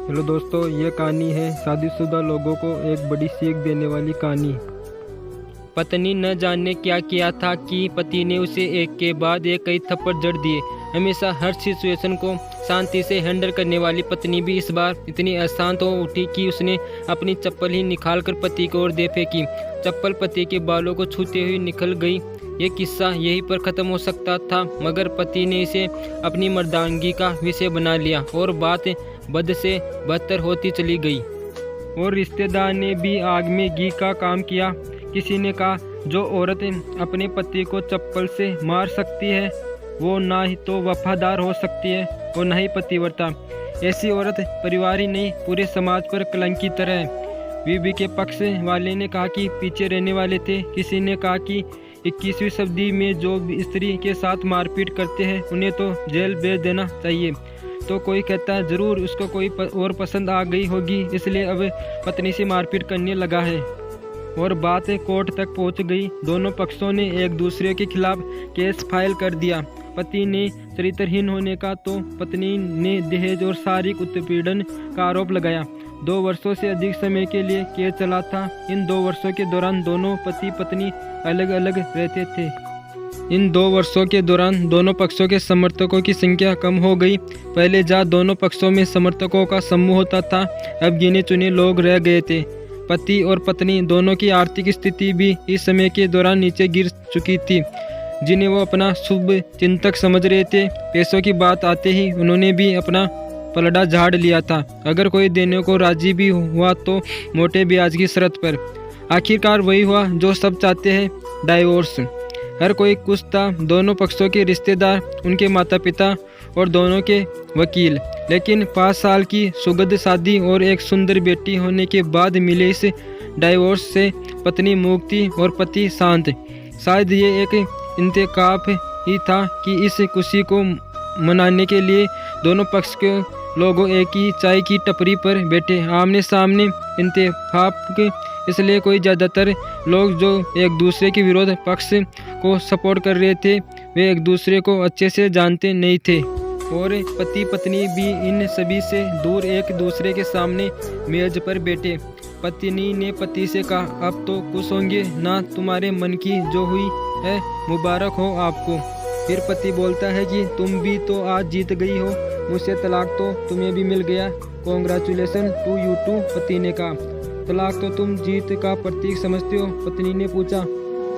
Hello दोस्तों, ये कहानी है शादीशुदा लोगों को एक बड़ी सीख देने वाली कहानी। पत्नी न जाने क्या किया था कि पति ने उसे एक के बाद एक कई थप्पड़ जड़ दिए। हमेशा हर सिचुएशन को शांति से हैंडल करने वाली पत्नी भी इस बार इतनी अशांत हो उठी कि उसने अपनी चप्पल ही निकाल कर पति को ओर दे फेंकी। चप्पल पति के बालों को छूते हुए निकल गई। ये किस्सा यहीं पर ख़त्म हो सकता था, मगर पति ने इसे अपनी मर्दानगी का विषय बना लिया और बात बद से बदतर होती चली गई। और रिश्तेदार ने भी आग में घी का काम किया। किसी ने कहा, जो औरत अपने पति को चप्पल से मार सकती है वो ना ही तो वफादार हो सकती है और ना ही पतिव्रता। ऐसी औरत परिवार ही नहीं पूरे समाज पर कलंक की तरह है। बीबी के पक्ष वाले ने कहा कि पीछे रहने वाले थे। किसी ने कहा कि 21वीं सदी में जो स्त्री के साथ मारपीट करते हैं उन्हें तो जेल भेज देना चाहिए। तो कोई कहता है जरूर उसको कोई और पसंद आ गई होगी इसलिए अब पत्नी से मारपीट करने लगा है। और बात कोर्ट तक पहुंच गई। दोनों पक्षों ने एक दूसरे के खिलाफ केस फाइल कर दिया। पति ने चरित्रहीन होने का तो पत्नी ने दहेज और शारीरिक उत्पीड़न का आरोप लगाया। 2 वर्षों से अधिक समय के लिए केस चला था। इन 2 वर्षों के दौरान दोनों पति पत्नी अलग अलग रहते थे। इन 2 वर्षों के दौरान दोनों पक्षों के समर्थकों की संख्या कम हो गई। पहले जहाँ दोनों पक्षों में समर्थकों का समूह होता था, अब गिने चुने लोग रह गए थे। पति और पत्नी दोनों की आर्थिक स्थिति भी इस समय के दौरान नीचे गिर चुकी थी, जिन्हें वो अपना शुभ चिंतक समझ रहे थे। पैसों की बात आते ही उन्होंने भी अपना पलड़ा झाड़ लिया था। अगर कोई देने को राजी भी हुआ तो मोटे ब्याज की शर्त पर। आखिरकार वही हुआ जो सब चाहते हैं, डाइवोर्स। हर कोई खुश था, दोनों पक्षों के रिश्तेदार, उनके माता पिता और दोनों के वकील। लेकिन 5 साल की सुगध शादी और एक सुंदर बेटी होने के बाद मिले इस डाइवोर्स से पत्नी मुक्ति और पति शांत। शायद ये एक इंतखाब ही था कि इस खुशी को मनाने के लिए दोनों पक्ष के लोगों एक ही चाय की टपरी पर बैठे आमने सामने। इंतखाब इसलिए कोई ज़्यादातर लोग जो एक दूसरे के विरोध पक्ष को सपोर्ट कर रहे थे वे एक दूसरे को अच्छे से जानते नहीं थे। और पति पत्नी भी इन सभी से दूर एक दूसरे के सामने मेज पर बैठे। पत्नी ने पति से कहा, अब तो खुश होंगे ना, तुम्हारे मन की जो हुई है मुबारक हो आपको। फिर पति बोलता है कि तुम भी तो आज जीत गई हो, मुझसे तलाक तो तुम्हें भी मिल गया, कॉन्ग्रेचुलेसन टू यू टू। पति ने कहा, तलाक तो तुम जीत का प्रतीक समझते हो? पत्नी ने पूछा।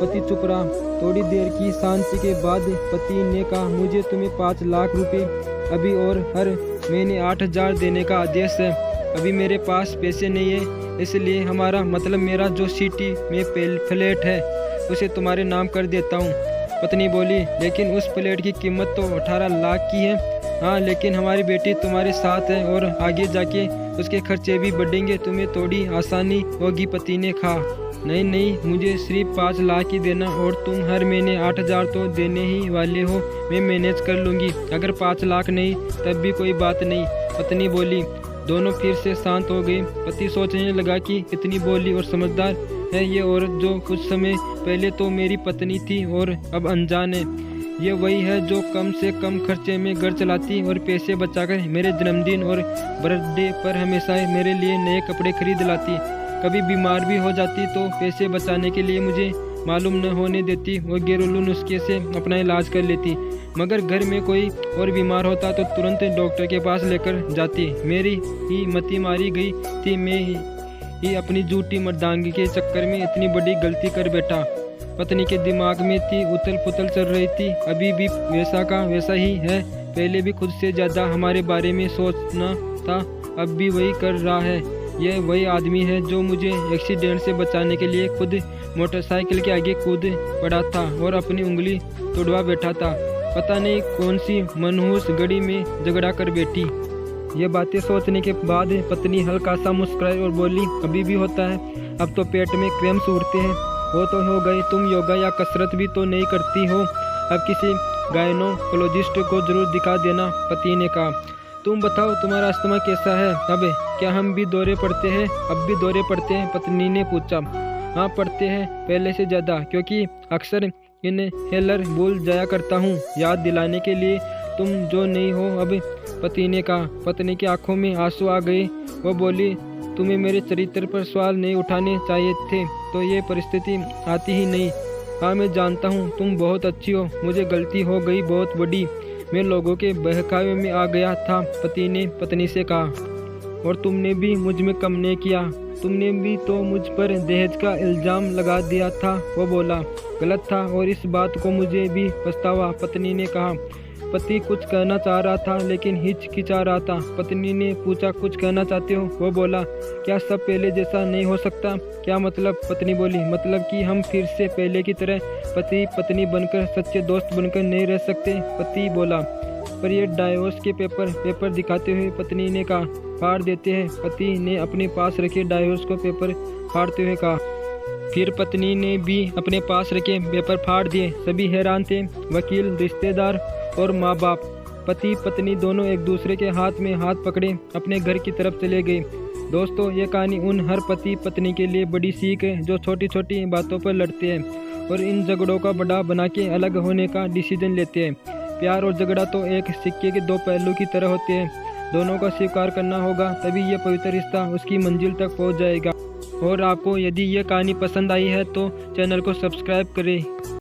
पति चुप रहा। थोड़ी देर की शांति के बाद पति ने कहा, मुझे तुम्हें 5 लाख रुपए अभी और हर महीने 8,000 देने का आदेश है। अभी मेरे पास पैसे नहीं है, इसलिए हमारा मतलब मेरा जो सिटी में फ्लैट है उसे तुम्हारे नाम कर देता हूँ। पत्नी बोली, लेकिन उस फ्लैट की कीमत तो 18 लाख की है। हाँ, लेकिन हमारी बेटी तुम्हारे साथ है और आगे जाके उसके खर्चे भी बढ़ेंगे, तुम्हें थोड़ी आसानी होगी। पति ने कहा, नहीं, मुझे सिर्फ 5 लाख ही देना और तुम हर महीने 8,000 तो देने ही वाले हो, मैं मैनेज कर लूँगी। अगर 5 लाख नहीं तब भी कोई बात नहीं। पत्नी बोली। दोनों फिर से शांत हो गए। पति सोचने लगा कि इतनी भोली और समझदार है ये औरत जो कुछ समय पहले तो मेरी पत्नी थी और अब अनजान है। ये वही है जो कम से कम खर्चे में घर चलाती और पैसे बचाकर मेरे जन्मदिन और बर्थडे पर हमेशा मेरे लिए नए कपड़े खरीद लाती। कभी बीमार भी हो जाती तो पैसे बचाने के लिए मुझे मालूम न होने देती और घरेलू नुस्खे से अपना इलाज कर लेती। मगर घर में कोई और बीमार होता तो तुरंत डॉक्टर के पास लेकर जाती। मेरी ही मती मारी गई थी, मैं ही अपनी झूठी मर्दांगी के चक्कर में इतनी बड़ी गलती कर बैठा। पत्नी के दिमाग में थी उथल पुथल चल रही थी। अभी भी वैसा का वैसा ही है। पहले भी खुद से ज़्यादा हमारे बारे में सोचना था, अब भी वही कर रहा है। यह वही आदमी है जो मुझे एक्सीडेंट से बचाने के लिए खुद मोटरसाइकिल के आगे कूद पड़ा था और अपनी उंगली तोड़वा बैठा था। पता नहीं कौन सी मनहूस घड़ी में झगड़ा कर बैठी। ये बातें सोचने के बाद पत्नी हल्का सा मुस्कुराई और बोली, अभी भी होता है, अब तो पेट में क्रैम्प्स उठते हैं। वो तो हो गई, तुम योगा या कसरत भी तो नहीं करती हो, अब किसी गायनोकोलॉजिस्ट को जरूर दिखा देना। पति ने कहा, तुम बताओ तुम्हारा अस्थमा कैसा है? अब क्या हम भी दौरे पड़ते हैं? अब भी दौरे पड़ते हैं? पत्नी ने पूछा। हाँ पड़ते हैं, पहले से ज़्यादा, क्योंकि अक्सर इनहेलर भूल जाया करता हूँ। याद दिलाने के लिए तुम जो नहीं हो अब। पति ने कहा। पत्नी की आंखों में आंसू आ गए। वो बोली, तुम्हें मेरे चरित्र पर सवाल नहीं उठाने चाहिए थे तो ये परिस्थिति आती ही नहीं। हाँ मैं जानता हूँ तुम बहुत अच्छी हो, मुझे गलती हो गई बहुत बड़ी, मैं लोगों के बहकावे में आ गया था। पति ने पत्नी से कहा। और तुमने भी मुझ में कम नहीं किया, तुमने भी तो मुझ पर दहेज का इल्ज़ाम लगा दिया था। वो बोला, गलत था और इस बात को मुझे भी पछतावा। पत्नी ने कहा। पति कुछ कहना चाह रहा था लेकिन हिचकिचा रहा था। पत्नी ने पूछा, कुछ कहना चाहते हो? वो बोला, क्या सब पहले जैसा नहीं हो सकता? क्या मतलब? पत्नी बोली, मतलब कि हम फिर से पहले की तरह पति पत्नी बनकर सच्चे दोस्त बनकर नहीं रह सकते। पति बोला, पर ये डाइवोर्स के पेपर दिखाते हुए पत्नी ने कहा, फाड़ देते हैं। पति ने अपने पास रखे डाइवोर्स को पेपर फाड़ते हुए कहा। फिर पत्नी ने भी अपने पास रखे पेपर फाड़ दिए। सभी हैरान थे, वकील, रिश्तेदार और माँ बाप। पति पत्नी दोनों एक दूसरे के हाथ में हाथ पकड़े अपने घर की तरफ चले गए। दोस्तों, ये कहानी उन हर पति पत्नी के लिए बड़ी सीख है जो छोटी छोटी बातों पर लड़ते हैं और इन झगड़ों का बड़ा बना के अलग होने का डिसीजन लेते हैं। प्यार और झगड़ा तो एक सिक्के के दो पहलू की तरह होते हैं, दोनों का स्वीकार करना होगा, तभी ये पवित्र रिश्ता उसकी मंजिल तक पहुंच जाएगा। और आपको यदि ये कहानी पसंद आई है तो चैनल को सब्सक्राइब करें।